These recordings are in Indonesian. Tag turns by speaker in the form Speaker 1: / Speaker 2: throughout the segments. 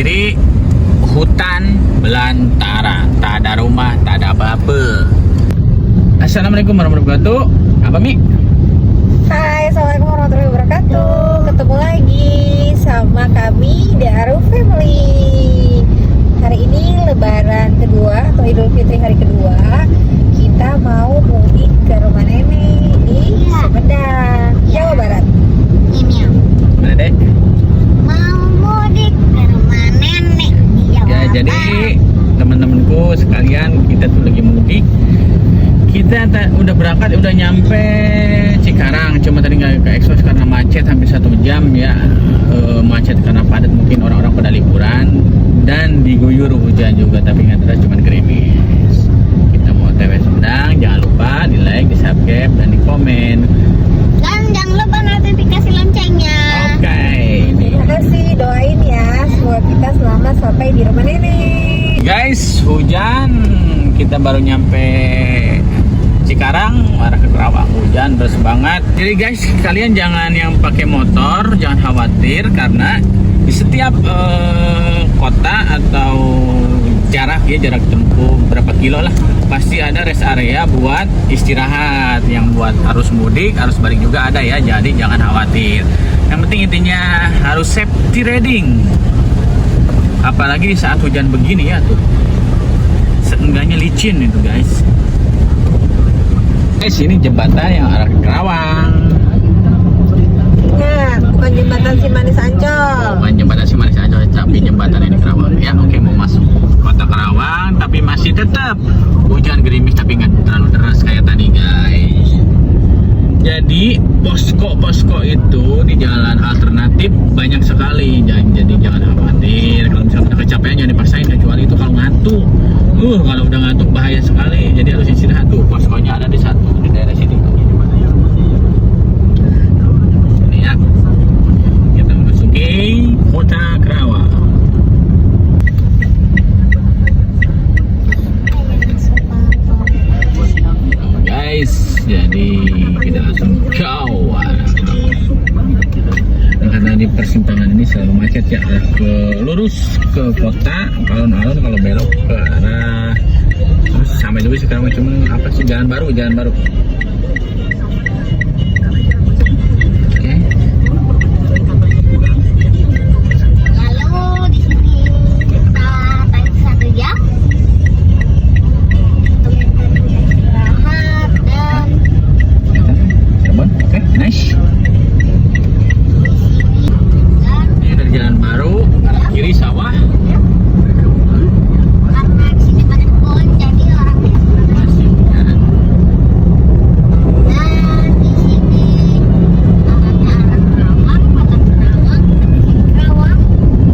Speaker 1: kiri hutan belantara, tak ada rumah, tak ada apa-apa. Assalamualaikum warahmatullahi wabarakatuh. Apa Mi?
Speaker 2: Hai, assalamualaikum warahmatullahi wabarakatuh. Ketemu lagi sama kami Daru Family. Hari ini Lebaran kedua atau Idul Fitri hari kedua. Kita mau mudik ke rumah nenek di Sumedang, Jawa Barat.
Speaker 3: Ini
Speaker 1: Mana dek?
Speaker 3: mau mudik ke rumah nenek di Jawa
Speaker 1: Ya, jadi
Speaker 3: Barat.
Speaker 1: teman-temanku sekalian, kita tuh lagi mudik. Kita udah berangkat, udah nyampe Cikarang. Cuma tadi nggak ke ekspos karena macet hampir 1 jam ya. Macet karena padat, mungkin orang-orang pada liburan. Dan diguyur hujan juga, tapi nggak terasa, cuma gerimis. Kita mau OTW Sumedang. Jangan lupa di like, di subscribe, dan di komen.
Speaker 3: Dan jangan lupa notifikasi loncengnya.
Speaker 1: Oke, ini.
Speaker 2: Terima kasih, doain ya semoga kita selamat sampai di rumah nenek.
Speaker 1: Guys, hujan. Kita baru nyampe Cikarang, arah ke Kerawang. Hujan deras banget. Jadi guys, kalian jangan yang pakai motor, jangan khawatir karena di setiap kota atau jarak tempuh berapa kilo lah, pasti ada rest area buat istirahat. Yang buat arus mudik, arus balik juga ada ya. Jadi jangan khawatir. Yang penting intinya harus safety riding. Apalagi di saat hujan begini ya tuh. Seenggaknya licin itu guys. Guys, ini jembatan yang arah ke Kerawang.
Speaker 2: Ingat, bukan jembatan Simanis Ancol.
Speaker 1: Bukan jembatan Simanis aja, tapi jembatan ini Kerawang. Ya, oke, mau masuk kota Kerawang, tapi masih tetap hujan gerimis, tapi nggak terlalu deras kayak tadi guys. Jadi posko itu di jalan alternatif banyak sekali. Jadi jangan khawatir. Kalau misalnya udah kecapean jangan dipaksain, kecuali itu kalau ngantuk. Kalau udah ngantuk bahaya sekali. Jadi harus istirahat tuh. Poskonya ada di satu di daerah sini. Ini ya. Kita memasuki kota Kerawang. Guys, jadi kita langsung jauh. Karena di persimpangan ini selalu macet ya, lurus ke kota, alun-alun, kalau belok ke arah terus sampai dulu sekarang cuma apa sih, jalan baru. Oke.
Speaker 3: Lalu di sini kita tarik 1 jam untuk istirahat dan
Speaker 1: Cirebon, oke, nice. Ini dari jalan baru, arah kiri sawah.
Speaker 3: karena di sini banyak pohon jadi orangnya
Speaker 1: Masih hujan.
Speaker 3: dan di sini arahnya arah Kerawang, kota Kerawang, Kerawang.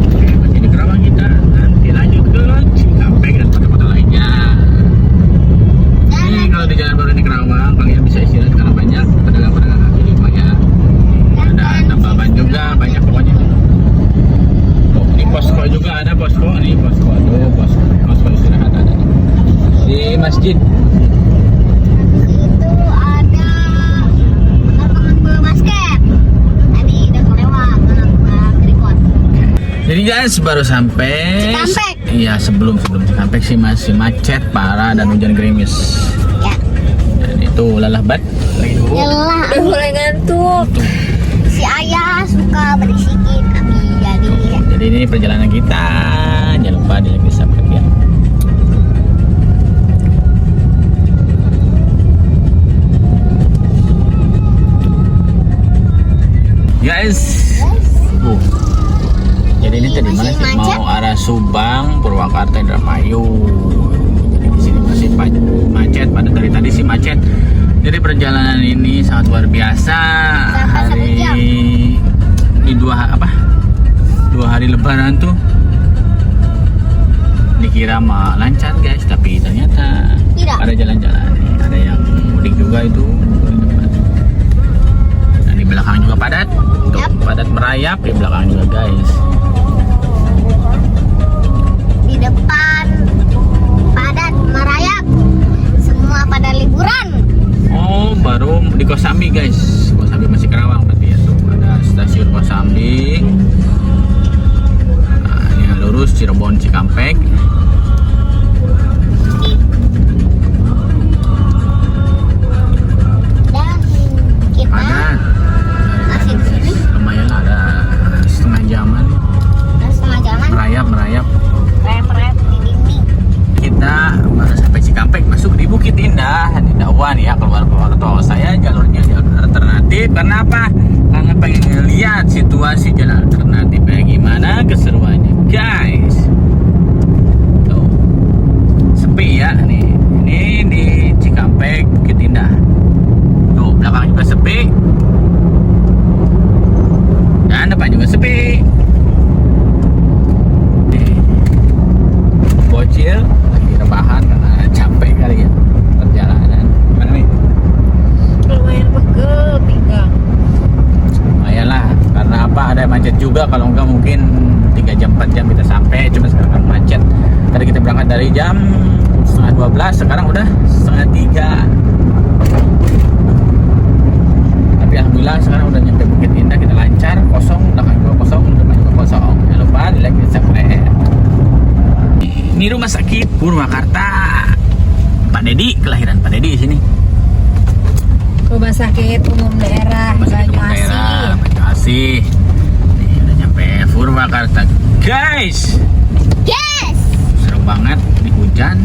Speaker 1: Oke, masih di Kerawang kita. Nanti lanjut ke Cikampek dan kota-kota lainnya. Ini kalau di jalan baru di Kerawang, kalian bisa istirahat karena banyak pedagang-pedagang kaki lima ya. Ada tambahan juga, banyak pokoknya. Oh, ini posko juga ada, posko. Ini posko, aduh, posko istirahat ada nih. Di masjid.
Speaker 3: Itu ada lapangan bola basket. Tadi udah kelewat lapangan trikot.
Speaker 1: Jadi guys, baru sampai.
Speaker 3: Cikampek.
Speaker 1: Iya, sebelum Cikampek sih masih macet parah dan hujan gerimis.
Speaker 3: Ya.
Speaker 1: Dan itu lelah banget.
Speaker 3: Yalah,
Speaker 2: Udah mulai ngantuk.
Speaker 3: si ayah suka berisikin kami jadi
Speaker 1: Jadi ini perjalanan kita. Jangan lupa di like, di subscribe ya. Guys. Jadi ini tadi mana sih?
Speaker 3: Masih
Speaker 1: Mau arah Subang, Purwakarta, Indramayu. Jadi di sini masih macet. Pada dari tadi sih macet. Jadi perjalanan ini sangat luar biasa.
Speaker 3: Sampai 1 jam.
Speaker 1: Di 2 hari Lebaran tuh dikira mah lancar guys, tapi ternyata
Speaker 3: Tidak.
Speaker 1: ada jalan-jalan. Ada yang mudik juga itu. Dan di belakang juga padat. Tuh,
Speaker 3: Yap.
Speaker 1: padat merayap di belakang juga guys.
Speaker 3: di depan padat merayap, semua pada liburan.
Speaker 1: Oh, baru di Kosambi guys. Kosambi masih Kerawang berarti ya tuh. Ada stasiun Kosambi. Nah, ini lurus Cirebon Cikampek.
Speaker 3: Dan kita
Speaker 1: Padat.
Speaker 3: masih di sini.
Speaker 1: Lumayan ada setengah jaman
Speaker 3: Dan setengah jalan
Speaker 1: merayap.
Speaker 3: rep-rep di dinding.
Speaker 1: Kita baru sampai Cikampek, masuk di Bukit Indah di Dawan ya, keluar tol. Saya jalurnya jalur alternatif. Karena apa? Karena pengen lihat situasi jalan alternatif kayak gimana keseruannya, guys. Tuh, sepi ya nih. Ini di Cikampek Bukit Indah. Tuh, belakang juga sepi. Dan depan juga sepi. Nih, bocil lagi rebahan karena capek kali ya perjalanan. Gimana nih?
Speaker 2: Lumayan pegel pinggang.
Speaker 1: Lumayan lah, karena apa, ada macet juga. Kalau enggak mungkin 3 jam 4 jam kita sampai. Cuma sekarang kan macet. Tadi kita berangkat dari jam setengah 12, sekarang udah setengah 3. Tapi alhamdulillah sekarang udah nyampe Bukit Indah, kita lancar, kosong, belakang juga kosong, depan juga kosong. Jangan lupa di like dan subscribe. Ini rumah sakit Purwakarta. Pak Dedi, kelahiran Pak Dedi di sini.
Speaker 2: Rumah sakit umum daerah
Speaker 1: Rumah sakit umum
Speaker 2: Banyuasin.
Speaker 1: daerah Banyuasin. Nih udah nyampe Purwakarta, guys.
Speaker 3: Yes.
Speaker 1: Seru banget di hujan.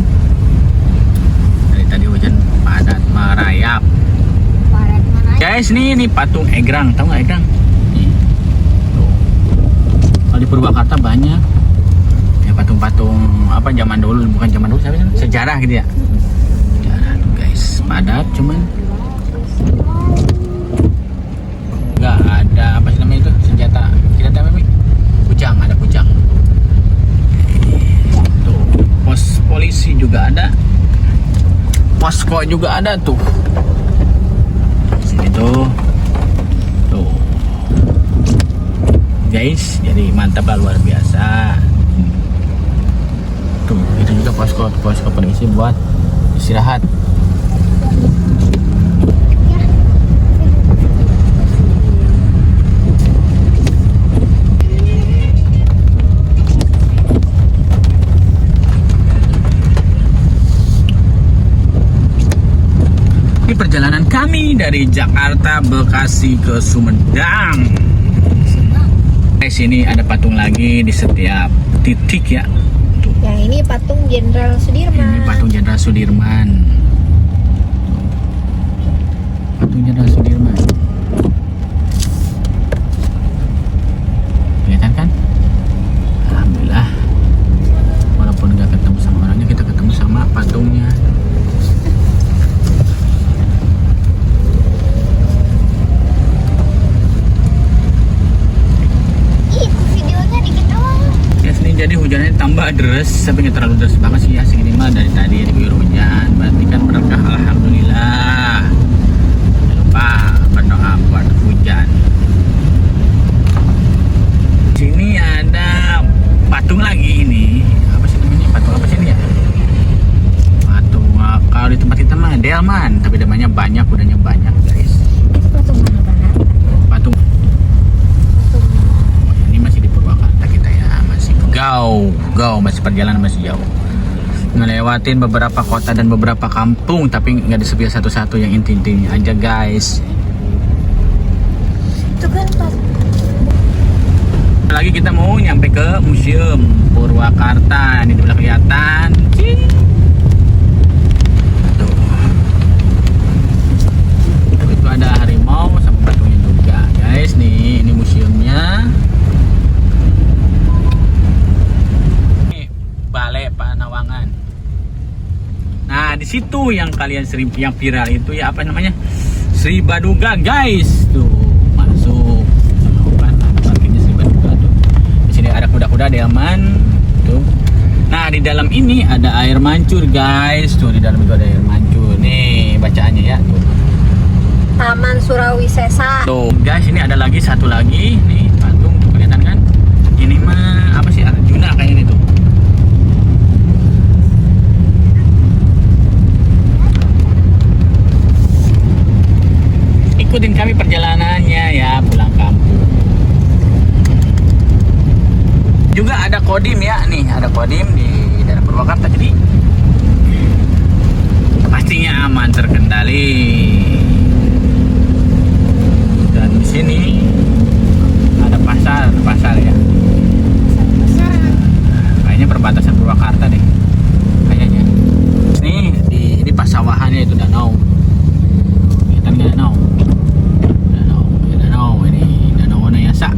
Speaker 1: Dari tadi hujan padat merayap.
Speaker 3: Padat mana?
Speaker 1: Guys, ini patung Egrang, tahu nggak Egrang? Nih. Tuh. Kalau di Purwakarta banyak ya patung-patung apa zaman dulu, bukan zaman dulu, siapa sih? Sejarah gitu ya. Sejarah tuh guys, padat cuman nggak ada apa sih namanya itu, senjata apa nih? Kujang, ada kujang. Tuh, pos polisi juga ada, posko juga ada tuh. Sini tuh, guys, jadi mantap lah, luar biasa. Tuh, itu juga posko polisi buat istirahat. Ini perjalanan kami dari Jakarta, Bekasi ke Sumedang. Guys, ini ada patung lagi di setiap titik ya. Tuh,
Speaker 2: Yang ini patung Jenderal Sudirman.
Speaker 1: ini patung Jenderal Sudirman. Patung Jenderal Sudirman. Kelihatan kan? Alhamdulillah. Walaupun nggak ketemu sama orangnya, kita ketemu sama patungnya.
Speaker 3: Ih, videonya dikit doang.
Speaker 1: Ya sini jadi hujannya tambah deres, tapi nggak terlalu deres banget sih ya, segini mah dari tadi diguyur hujan, berarti kan berkah, alhamdulillah. Jangan lupa berdoa buat hujan. Sini ada patung lagi ini, apa sih namanya, patung apa sih ini ya? Patung kalau di tempat kita mah delman, tapi namanya banyak, kudanya banyak guys.
Speaker 2: Itu patung mana banget?
Speaker 1: Patung ini masih di Purwakarta kita ya, masih jauh, masih perjalanan masih jauh, ngelewatin beberapa kota dan beberapa kampung, tapi nggak disebut satu-satu, yang inti-intinya aja guys.
Speaker 2: Itu kan
Speaker 1: Lagi kita mau nyampe ke Museum Purwakarta, ini udah kelihatan. Tuh. Itu ada harimau sama patungnya juga guys. Nih, ini museumnya. Ini Balai Panawangan. Nah, di situ yang kalian sering, yang viral itu ya, apa namanya, Sri Baduga guys. Tuh masuk. Parkirnya Sri Baduga tuh. Di sini ada kuda-kuda delman. Tuh. Nah, di dalam ini ada air mancur guys. Tuh, di dalam itu ada air mancur. Nih bacaannya ya. Tuh.
Speaker 2: Taman Surawisesa.
Speaker 1: Tuh guys, ini ada lagi satu lagi nih patung, tuh kelihatan kan? Ini mah apa sih, Arjuna kayak ini tuh. Ikutin kami perjalanannya ya, pulang kampung. juga ada Kodim ya, nih ada Kodim di daerah Purwakarta, jadi pastinya aman, terkendali. Dan di sini ada pasar ya. Kayaknya perbatasan Purwakarta deh, kayaknya. Ini pasawahannya itu danau. Kita nggak danau. Ini Danau Wanayasa.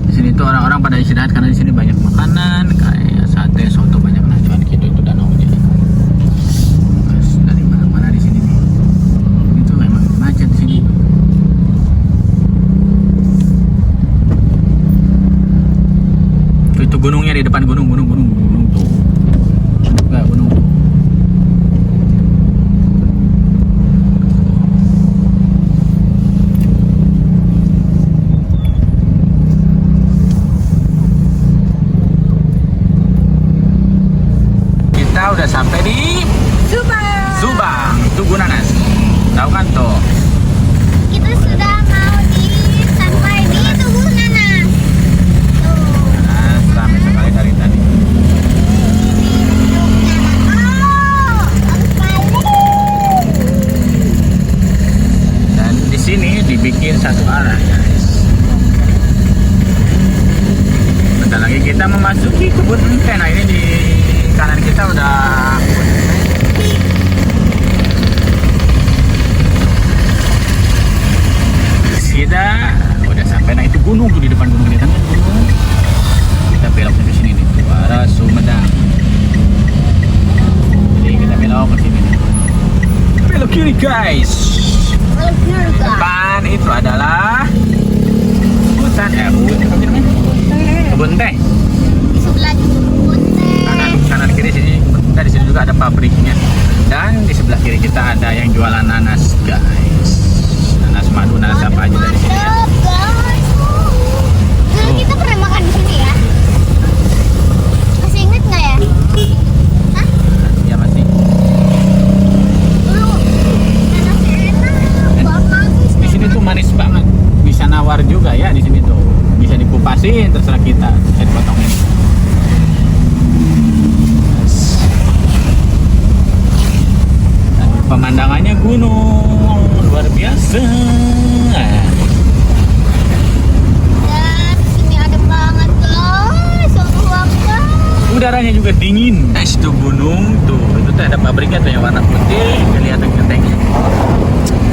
Speaker 1: Di sini tuh orang-orang pada istirahat karena di sini banyak makanan kayak sate, soto, banyak cuan gitu. Itu danaunya. Terus dari mana-mana di sini nih. Itu emang macet di sini. Itu gunungnya di depan gunung tuh. Enggak, gunung tuh. Kita udah sampai di Subang, Tugunanas. Tahu kan tuh?
Speaker 3: Kita sudah mau sampai di Tugunanas.
Speaker 1: Nah, ramai sekali dari tadi. Dan di sini dibikin satu arah, guys. Bentar lagi kita memasuki kebun teh. Nah, ini di kanan kita udah kebun teh. Kita udah sampai. Nah, itu gunung tuh di depan gunung, di tengah gunung. Kita belok ke sini nih, ke arah Sumedang. Jadi kita belok ke sini nih. Belok kiri, guys. Depan itu adalah hutan, kebun teh.
Speaker 3: Di sebelah kebun teh.
Speaker 1: Kanan kiri sini kebun teh. Di sini juga ada pabriknya. Dan di sebelah kiri kita ada yang jualan nanas, guys. Nanas madu, nanas apa aja dari sini ya.
Speaker 3: Mantap, guys. Dulu kita pernah makan di sini ya. Masih inget nggak ya? Hah?
Speaker 1: Iya masih.
Speaker 3: Dulu nanasnya enak banget.
Speaker 1: Di sini tuh manis banget. Bisa nawar juga ya di sini tuh. Bisa dikupasin, terserah kita. Bisa dipotongin. Yes. Dan pemandangannya gunung luar biasa.
Speaker 3: Dan di sini ada banget guys.
Speaker 1: Udaranya juga dingin. Guys, itu gunung tuh. Itu tuh ada pabriknya tuh yang warna putih. Kelihatan gentengnya.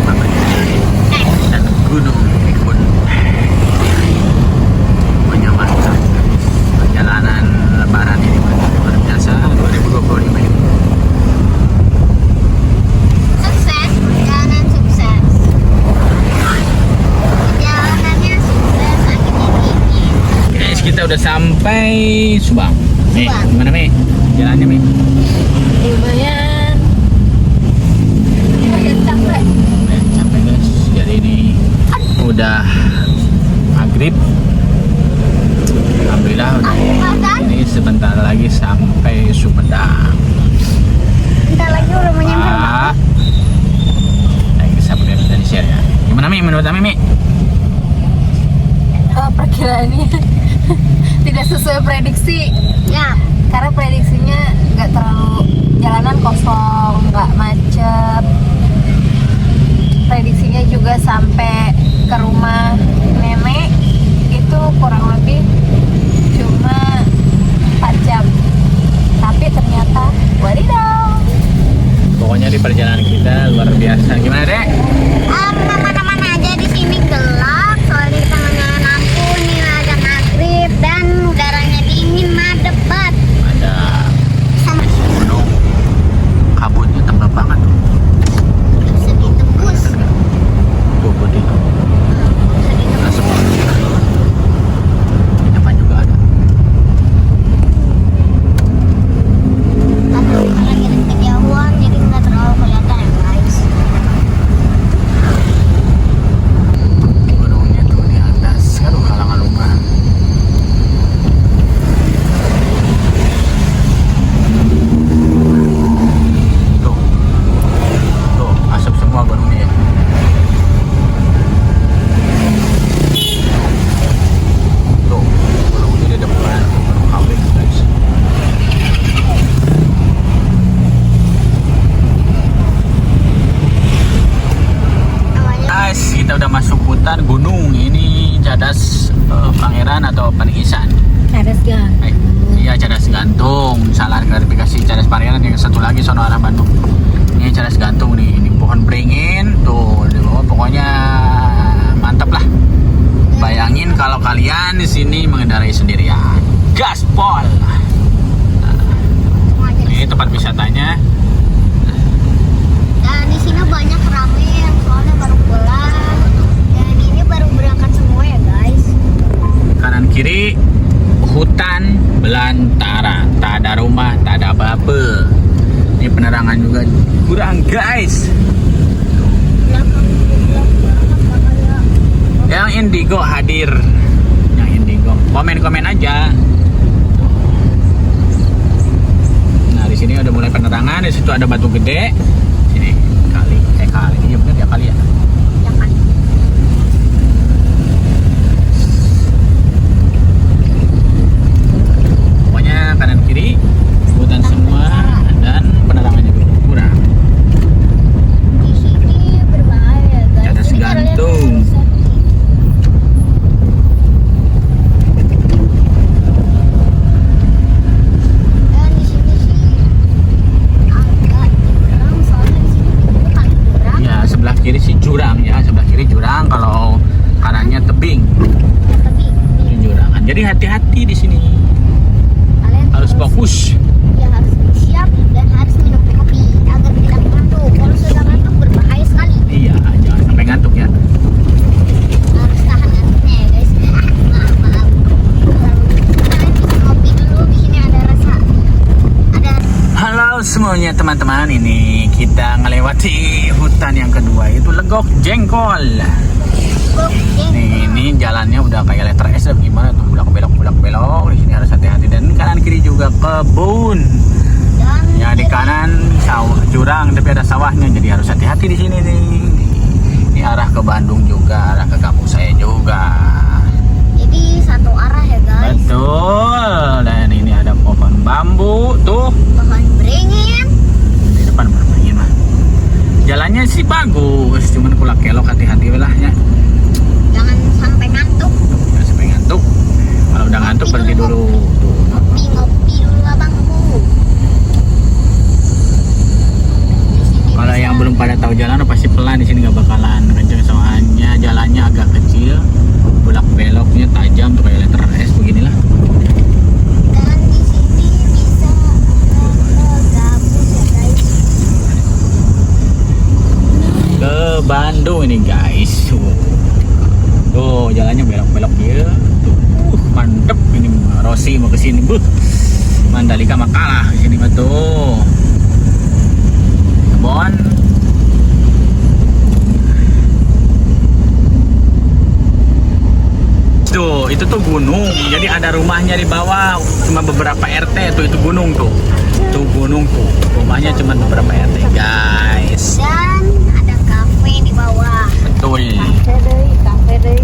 Speaker 1: Pabriknya. Dan gunung di kebun. Pokoknya mantap. Perjalanan lebaran ini luar biasa 2025 ini.
Speaker 3: Sukses, perjalanan sukses. Perjalanannya sukses, akhirnya gini.
Speaker 1: Guys, kita udah sampai Subang. Nih,
Speaker 3: Subang.
Speaker 1: gimana Mi? Jalannya Mi?
Speaker 2: Lumayan. Capek.
Speaker 1: Capek guys. Jadi ini udah maghrib. Alhamdulillah udah. Ini sebentar lagi sampai Sumedang.
Speaker 3: Bentar lagi udah mau nyampe.
Speaker 1: Pak. Nah, ini sampai dari share ya. Gimana Mi? Menurut Ami Mi?
Speaker 2: Perkiraannya tidak sesuai prediksi.
Speaker 3: Ya,
Speaker 2: Karena prediksinya nggak terlalu jalanan kosong, nggak macet. Prediksinya juga sampai ke rumah nenek itu kurang lebih cuma 4 jam. Tapi ternyata wadidaw.
Speaker 1: Pokoknya di perjalanan kita luar biasa. Gimana Dek?
Speaker 3: mana-mana aja di sini gelap. Soalnya di tengahnya lampu nih ada maghrib dan udaranya dingin madep banget.
Speaker 1: Ada
Speaker 3: Sama
Speaker 1: gunung. Kabutnya tebal banget tuh.
Speaker 3: bisa ditebus.
Speaker 1: Tuh putih tuh. Asap. Di depan juga ada.
Speaker 3: Tapi lagi dari kejauhan jadi nggak terlalu kelihatan ya guys.
Speaker 1: Panisan atau Panisan?
Speaker 2: Cadas gantung.
Speaker 1: Iya, Cadas Gantung. Salah klarifikasi, Cadas Parianan yang satu lagi sono arah Bandung. Ini Cadas Gantung nih, ini pohon beringin tuh di bawah, pokoknya mantap lah. Bayangin kalau kalian di sini mengendarai sendirian. Gaspol. Ini tempat wisatanya.
Speaker 3: Dan di sini banyak ramen, soalnya baru pulang. Dan ini baru berangkat semua ya guys.
Speaker 1: Kanan kiri hutan belantara, tak ada rumah, tak ada apa-apa. Ini penerangan juga kurang guys. Yang indigo hadir, yang indigo komen aja. Nah di sini udah mulai penerangan, di situ ada batu gede. Sini kali, iya bener ya kali ya.
Speaker 3: Jangan.
Speaker 1: Pokoknya kanan kiri hutan semua dan penerangannya juga kurang.
Speaker 3: Di sini berbahaya guys.
Speaker 1: Cadas
Speaker 3: Jadi kalian
Speaker 1: gantung.
Speaker 3: harus safety. Dan di sini sih agak jurang, soalnya di sini bukan jurang.
Speaker 1: Ya sebelah kiri sih jurang ya, sebelah kiri jurang, kalau kanannya tebing.
Speaker 3: Ya, tapi
Speaker 1: Ini jurangan. Jadi hati-hati di sini.
Speaker 3: kalian
Speaker 1: Harus fokus.
Speaker 3: ya harus bersiap dan harus minum kopi agar tidak ngantuk. Kalau sudah ngantuk berbahaya sekali.
Speaker 1: Iya, jangan sampai ngantuk ya.
Speaker 3: Harus tahan ngantuknya ya guys. Maaf. Kalian bisa kopi dulu, di sini ada rasa ada
Speaker 1: Halo semuanya teman-teman, ini kita ngelewati hutan yang kedua, itu Legok Jengkol. Ini jalannya udah kayak letter S, gimana tuh, belok. Di sini harus hati-hati, dan kanan kiri juga kebun.
Speaker 3: dan
Speaker 1: Ya di kanan sawah jurang tapi ada sawahnya, jadi harus hati-hati di sini nih. Ini arah ke Bandung juga, arah ke kampung saya juga.
Speaker 3: jadi satu arah ya guys.
Speaker 1: Betul. Dan ini ada pohon bambu tuh
Speaker 3: Pohon beringin.
Speaker 1: di depan bermain mah. Jalannya sih bagus, cuman pula kelok, hati-hati lah ya.
Speaker 3: Jangan sampai ngantuk.
Speaker 1: Jangan sampai ngantuk. Kalau udah ngantuk berhenti dulu. Tuh.
Speaker 3: Ngopi dulu abangku. Di sini
Speaker 1: Kalau
Speaker 3: bisa-
Speaker 1: yang belum pada tahu jalan pasti pelan, di sini nggak bakalan kenceng, soalnya jalannya agak kecil, bolak beloknya tajam tuh kayak letter S beginilah.
Speaker 3: dan di sini bisa gabus ya guys.
Speaker 1: Ke Bandung ini guys. Tuh jalannya belok-belok dia. Tuh, mantep ini Rossi mau kesini. Mandalika mah kalah di sini mah tuh. Kebon. Tuh, itu tuh gunung. Jadi ada rumahnya di bawah, cuma beberapa RT tuh, itu gunung tuh. Tuh gunung tuh. Rumahnya cuma beberapa RT, guys.
Speaker 3: Dan ada kafe di bawah.
Speaker 1: Betul.
Speaker 2: Kafe deh.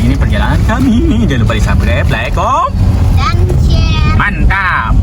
Speaker 1: Ini perjalanan kami. Jangan lupa di subscribe, like,
Speaker 3: Dan share.
Speaker 1: mantap.